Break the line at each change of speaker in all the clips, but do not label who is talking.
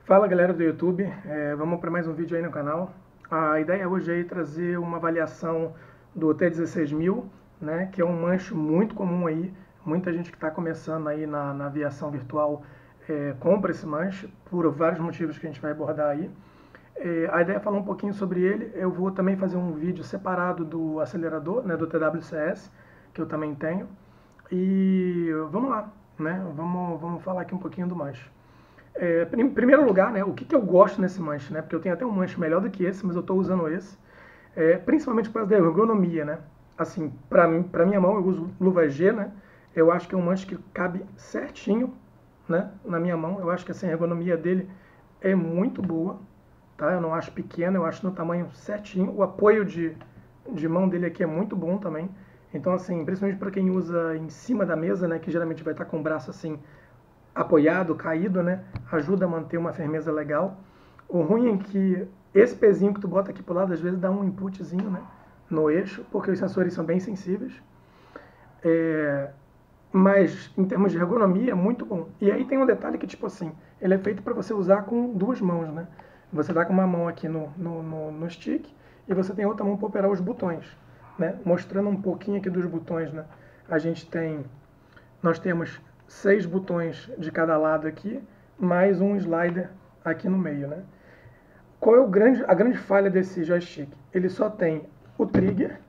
Fala galera do YouTube, vamos para mais um vídeo aí no canal. A ideia hoje é trazer uma avaliação do T16000, né, que é um manche muito comum aí. Muita gente que está começando aí na aviação virtual compra esse manche por vários motivos que a gente vai abordar aí. A ideia é falar um pouquinho sobre ele. Eu vou também fazer um vídeo separado do acelerador, né, do TWCS, que eu também tenho. E vamos lá, né, vamos falar aqui um pouquinho do manche. Em primeiro lugar, né, o que eu gosto nesse manche, né? Porque eu tenho até um manche melhor do que esse, mas eu estou usando esse. Principalmente por causa da ergonomia, né? Assim, para minha mão eu uso luva G, né? Eu acho que é um manche que cabe certinho, né, na minha mão. Eu acho que assim, a ergonomia dele é muito boa, tá? Eu não acho pequeno, eu acho no tamanho certinho. O apoio de mão dele aqui é muito bom também. Então, assim, principalmente para quem usa em cima da mesa, né, que geralmente vai estar com o braço assim apoiado, caído, né, ajuda a manter uma firmeza legal. O ruim é que esse pezinho que tu bota aqui pro lado, às vezes dá um inputzinho, né, no eixo, porque os sensores são bem sensíveis. Mas em termos de ergonomia é muito bom. E aí tem um detalhe que, tipo assim, ele é feito para você usar com duas mãos, né? Você dá com uma mão aqui no stick e você tem outra mão para operar os botões, né? Mostrando um pouquinho aqui dos botões, né? Nós temos 6 botões de cada lado aqui, mais um slider aqui no meio, né? Qual é a grande falha desse joystick? Ele só tem o trigger,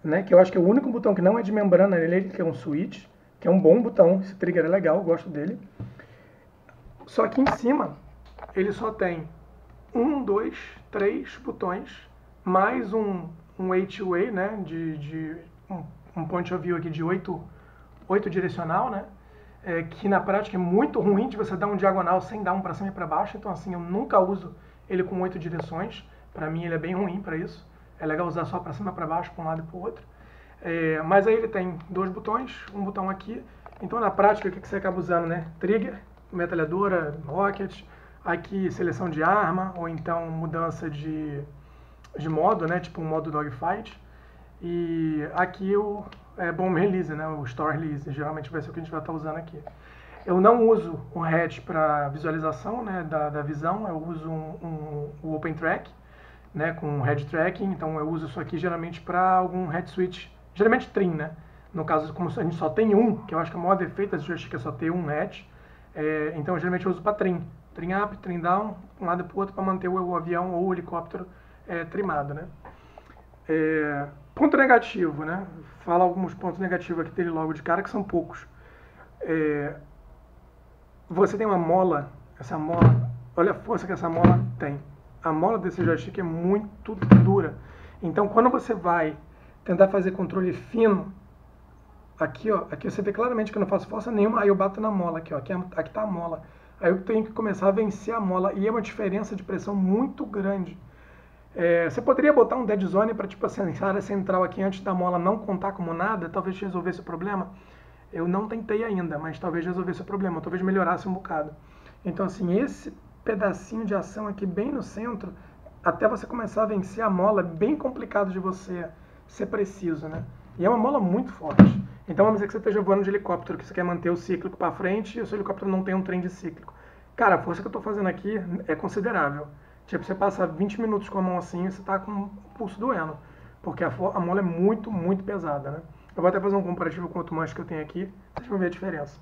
né, que eu acho que é o único botão que não é de membrana nele, que é um switch, que é um bom botão, esse trigger é legal, eu gosto dele. Só que em cima ele só tem 1, 2, 3 botões, mais um way-to-way, né, um point of view aqui de 8 direcional, né, que na prática é muito ruim de você dar um diagonal sem dar um para cima e para baixo. Então assim, eu nunca uso ele com 8 direções, para mim ele é bem ruim para isso. É legal usar só para cima e para baixo, para um lado e para o outro. Mas aí ele tem 2 botões, um botão aqui. Então na prática o que você acaba usando, né? Trigger, metralhadora, rocket, aqui seleção de arma, ou então mudança de modo, né? Tipo um modo dogfight. E aqui o bomb release, né? O store release, geralmente vai ser o que a gente vai estar usando aqui. Eu não uso o head para visualização, né, da visão, eu uso o open track, né, com head tracking. Então eu uso isso aqui geralmente para algum head switch, geralmente trim, né? No caso, como a gente só tem um, que eu acho que o maior defeito desse joystick é só ter um head, então geralmente eu uso para trim up, trim down, um lado para o outro, para manter o avião ou o helicóptero trimado, né? Ponto negativo, né? Fala alguns pontos negativos aqui dele logo de cara, que são poucos. Você tem uma mola, essa mola, olha a força que essa mola tem. A mola desse joystick é muito dura. Então, quando você vai tentar fazer controle fino, aqui, ó, aqui você vê claramente que eu não faço força nenhuma, aí eu bato na mola, aqui, ó, aqui tá a mola. Aí eu tenho que começar a vencer a mola, e é uma diferença de pressão muito grande. Você poderia botar um dead zone para, tipo assim, essa área central aqui antes da mola não contar como nada, talvez resolvesse o problema. Eu não tentei ainda, mas talvez resolvesse o problema, talvez melhorasse um bocado. Então, assim, esse pedacinho de ação aqui bem no centro, até você começar a vencer a mola, é bem complicado de você ser preciso, né? E é uma mola muito forte. Então vamos dizer que você esteja voando de helicóptero, que você quer manter o cíclico para frente e o seu helicóptero não tem um trem de cíclico. Cara, a força que eu estou fazendo aqui é considerável. Tipo, você passa 20 minutos com a mão assim e você está com o pulso doendo, porque a mola é muito, muito pesada, né? Eu vou até fazer um comparativo com outro manche que eu tenho aqui, vocês vão ver a diferença.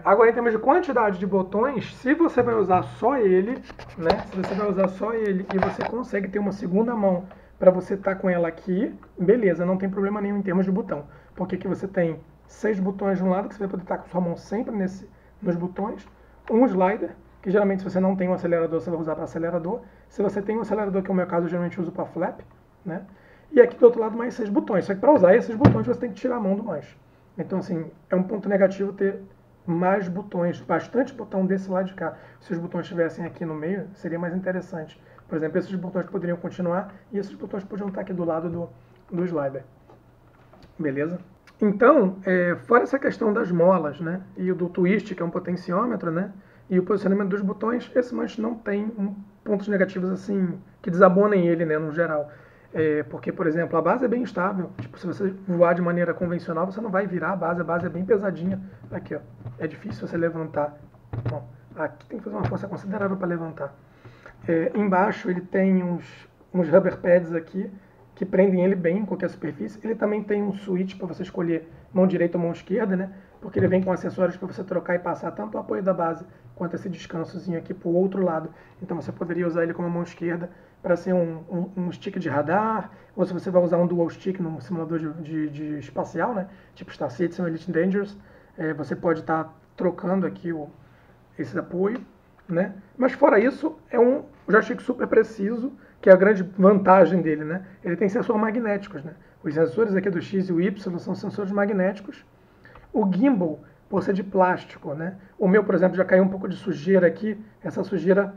Agora, em termos de quantidade de botões, se você vai usar só ele, né? Se você vai usar só ele e você consegue ter uma segunda mão para você estar com ela aqui, beleza, não tem problema nenhum em termos de botão. Porque aqui você tem 6 botões de um lado, que você vai poder estar com sua mão sempre nos botões. Um slider, que geralmente se você não tem um acelerador, você vai usar para acelerador. Se você tem um acelerador, que é o meu caso, eu geralmente uso para flap, né? E aqui do outro lado mais 6 botões. Só que para usar esses botões você tem que tirar a mão do manche. Então, assim, é um ponto negativo ter mais botões, bastante botão desse lado de cá. Se os botões estivessem aqui no meio, seria mais interessante. Por exemplo, esses botões poderiam continuar e esses botões podiam estar aqui do lado do slider. Beleza? Então, fora essa questão das molas, né, e do twist, que é um potenciômetro, né, e o posicionamento dos botões, esse manche não tem pontos negativos assim que desabonem ele, né, no geral. Porque, por exemplo, a base é bem estável. Tipo, se você voar de maneira convencional, você não vai virar a base é bem pesadinha. Aqui, ó, é difícil você levantar. Bom, Aqui tem que fazer uma força considerável para levantar. Embaixo ele tem uns rubber pads aqui que prendem ele bem em qualquer superfície. Ele também tem um switch para você escolher mão direita ou mão esquerda, né? Porque ele vem com acessórios para você trocar e passar tanto o apoio da base quanto esse descansozinho aqui para o outro lado. Então você poderia usar ele como mão esquerda para ser um stick de radar, ou se você vai usar um dual stick num simulador de espacial, né? Tipo Star Citizen ou Elite Dangerous, você pode estar trocando aqui esse apoio, né? Mas fora isso, é um joystick super preciso, que é a grande vantagem dele, né? Ele tem sensores magnéticos, né? Os sensores aqui do X e o Y são sensores magnéticos. O gimbal, por ser de plástico, né? O meu, por exemplo, já caiu um pouco de sujeira aqui. Essa sujeira,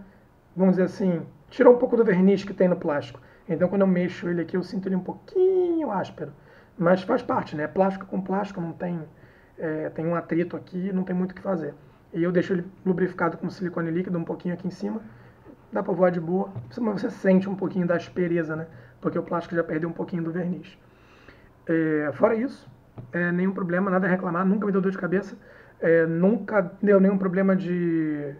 vamos dizer assim, tirou um pouco do verniz que tem no plástico. Então, quando eu mexo ele aqui, eu sinto ele um pouquinho áspero. Mas faz parte, né? Plástico com plástico, não tem, tem um atrito aqui, não tem muito o que fazer. E eu deixo ele lubrificado com silicone líquido um pouquinho aqui em cima. Dá para voar de boa, mas você sente um pouquinho da aspereza, né? Porque o plástico já perdeu um pouquinho do verniz. Fora isso, nenhum problema, nada a reclamar, nunca me deu dor de cabeça, nunca deu nenhum problema de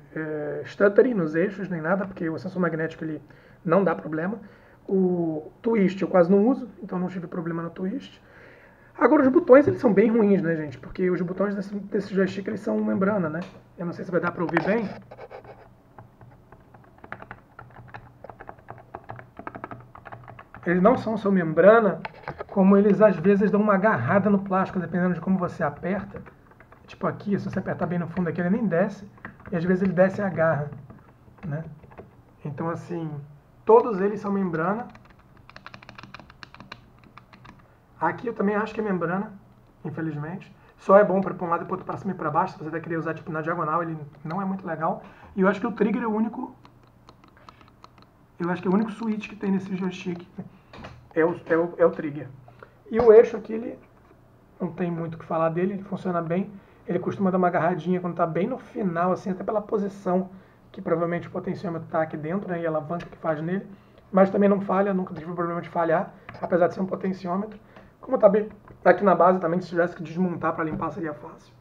stuttering nos eixos, nem nada, porque o sensor magnético ele não dá problema. O twist eu quase não uso, então não tive problema no twist. Agora os botões eles são bem ruins, né, gente? Porque os botões desse joystick eles são membrana, né? Eu não sei se vai dar para ouvir bem. Eles não são só membrana, como eles às vezes dão uma agarrada no plástico, dependendo de como você aperta. Tipo aqui, se você apertar bem no fundo aqui, ele nem desce, e às vezes ele desce e agarra, né? Então assim, todos eles são membrana. Aqui eu também acho que é membrana, infelizmente. Só é bom para um lado e para outro, para cima e para baixo. Se você vai querer usar tipo na diagonal, ele não é muito legal. E eu acho que o trigger é o único... Eu acho que é o único switch que tem nesse joystick. É o trigger. E o eixo aqui, ele não tem muito o que falar dele, ele funciona bem. Ele costuma dar uma agarradinha quando está bem no final, assim, até pela posição que provavelmente o potenciômetro está aqui dentro, né, e a alavanca que faz nele. Mas também não falha, nunca tive problema de falhar, apesar de ser um potenciômetro. Como está bem aqui na base também, se tivesse que desmontar para limpar seria fácil.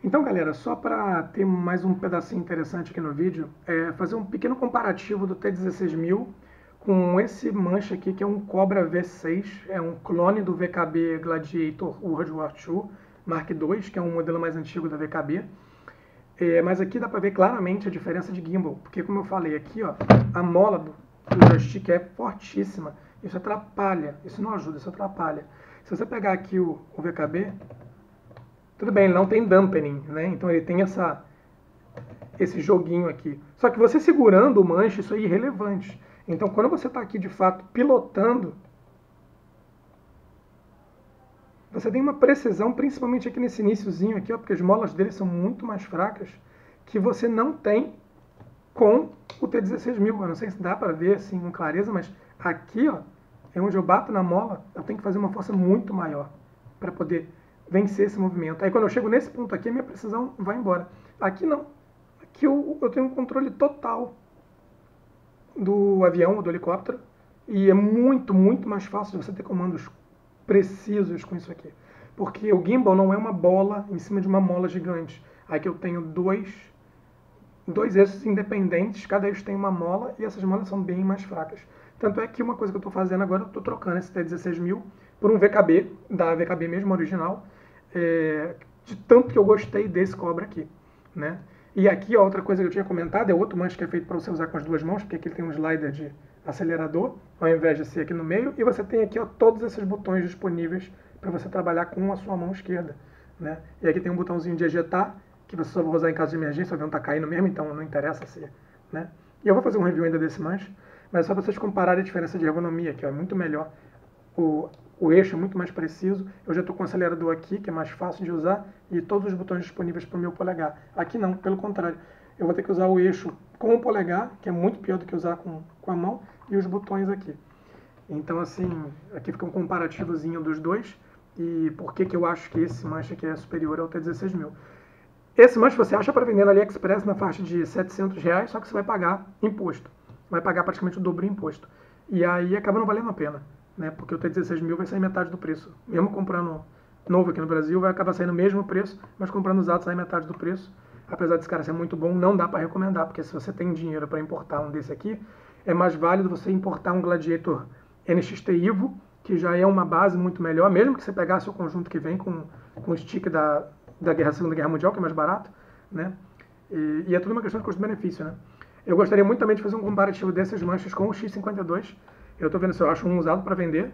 Então, galera, só para ter mais um pedacinho interessante aqui no vídeo, fazer um pequeno comparativo do T16000 com esse manche aqui, que é um Cobra V6, é um clone do VKB Gladiator World War II Mark II, que é um modelo mais antigo da VKB. Mas aqui dá para ver claramente a diferença de gimbal, porque como eu falei aqui, ó, a mola do joystick é fortíssima, isso atrapalha, isso não ajuda, isso atrapalha. Se você pegar aqui o VKB, tudo bem, ele não tem dampening, né? Então ele tem esse joguinho aqui. Só que você segurando o manche, isso é irrelevante. Então quando você está aqui de fato pilotando, você tem uma precisão, principalmente aqui nesse iniciozinho aqui, ó, porque as molas dele são muito mais fracas, que você não tem com o T16000. Eu não sei se dá para ver assim com clareza, mas aqui, ó, é onde eu bato na mola, eu tenho que fazer uma força muito maior para poder vencer esse movimento. Aí quando eu chego nesse ponto aqui, a minha precisão vai embora. Aqui não. Aqui eu tenho um controle total do avião, do helicóptero, e é muito, muito mais fácil de você ter comandos precisos com isso aqui. Porque o gimbal não é uma bola em cima de uma mola gigante. Aqui eu tenho dois eixos independentes, cada eixo tem uma mola, e essas molas são bem mais fracas. Tanto é que uma coisa que eu estou fazendo agora, eu estou trocando esse T16000 por um VKB, da VKB mesmo, original, de tanto que eu gostei desse Cobra aqui, né? E aqui, ó, outra coisa que eu tinha comentado, é outro manche que é feito para você usar com as duas mãos, porque aqui ele tem um slider de acelerador, ao invés de ser aqui no meio, e você tem aqui, ó, todos esses botões disponíveis para você trabalhar com a sua mão esquerda, né? E aqui tem um botãozinho de ejetar, que você só vai usar em caso de emergência, o avião está caindo mesmo, então não interessa se, né? E eu vou fazer um review ainda desse manche, mas é só para vocês compararem a diferença de ergonomia aqui, ó, é muito melhor. O eixo é muito mais preciso, eu já estou com o acelerador aqui, que é mais fácil de usar, e todos os botões disponíveis para o meu polegar. Aqui não, pelo contrário, eu vou ter que usar o eixo com o polegar, que é muito pior do que usar com a mão, e os botões aqui. Então, assim, aqui fica um comparativozinho dos dois, e por que eu acho que esse manche aqui é superior ao T16000. Esse manche você acha para vender na AliExpress na faixa de R$700, só que você vai pagar imposto. Vai pagar praticamente o dobro do imposto. E aí acaba não valendo a pena, né? Porque o T16000 vai sair metade do preço. Mesmo comprando novo aqui no Brasil, vai acabar saindo o mesmo preço, mas comprando usado sai metade do preço. Apesar desse cara ser muito bom, não dá para recomendar, porque se você tem dinheiro para importar um desse aqui, é mais válido você importar um Gladiator NXT Evo, que já é uma base muito melhor, mesmo que você pegasse o conjunto que vem com o stick da Segunda Guerra Mundial, que é mais barato, né? E é tudo uma questão de custo-benefício, né? Eu gostaria muito também de fazer um comparativo dessas manchas com o X52. Eu estou vendo se eu acho um usado para vender.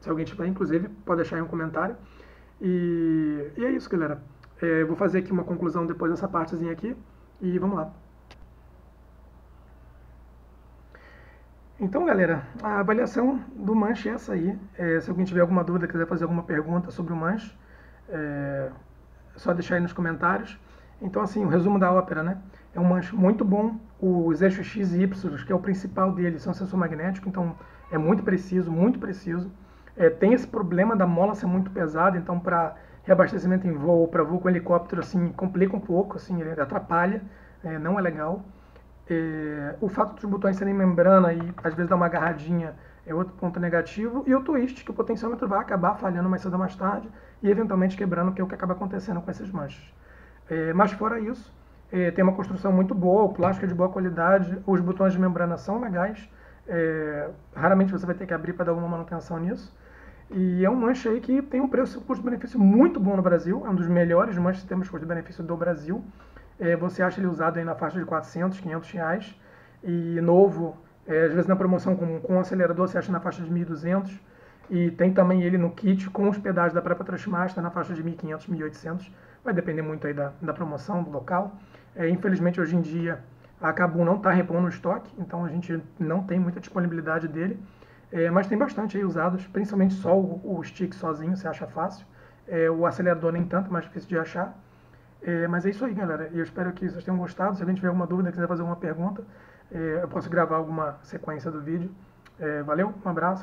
Se alguém tiver, inclusive, pode deixar aí um comentário. E é isso, galera. Eu vou fazer aqui uma conclusão depois dessa partezinha aqui. E vamos lá. Então, galera, a avaliação do manche é essa aí. Se alguém tiver alguma dúvida, quiser fazer alguma pergunta sobre o manche, é só deixar aí nos comentários. Então, assim, o resumo da ópera, né? É um manche muito bom. Os eixos X e Y, que é o principal dele, são sensor magnético, então é muito preciso, muito preciso. Tem esse problema da mola ser muito pesada, então para reabastecimento em voo, para voo com helicóptero, assim, complica um pouco, assim, ele atrapalha, não é legal. O fato dos botões serem membrana e às vezes dar uma agarradinha é outro ponto negativo. E o twist, que o potenciômetro vai acabar falhando mais cedo ou mais tarde e eventualmente quebrando, que é o que acaba acontecendo com esses manches. Mas fora isso, tem uma construção muito boa, o plástico é de boa qualidade, os botões de membrana são legais, raramente você vai ter que abrir para dar alguma manutenção nisso. E é um manche aí que tem um preço custo-benefício muito bom no Brasil, é um dos melhores manches em termos de custo-benefício do Brasil. Você acha ele usado aí na faixa de 400, 500 reais, e novo, às vezes na promoção com acelerador você acha na faixa de 1.200, e tem também ele no kit com os pedais da própria Thrustmaster na faixa de 1.500, 1.800, vai depender muito aí da promoção, do local. Infelizmente hoje em dia a Kabum não está repondo o estoque, então a gente não tem muita disponibilidade dele, mas tem bastante aí usados, principalmente só o stick sozinho, você acha fácil, o acelerador nem tanto, mais difícil de achar. Mas é isso aí, galera. Eu espero que vocês tenham gostado. Se alguém tiver alguma dúvida, quiser fazer alguma pergunta, eu posso gravar alguma sequência do vídeo. Valeu, um abraço.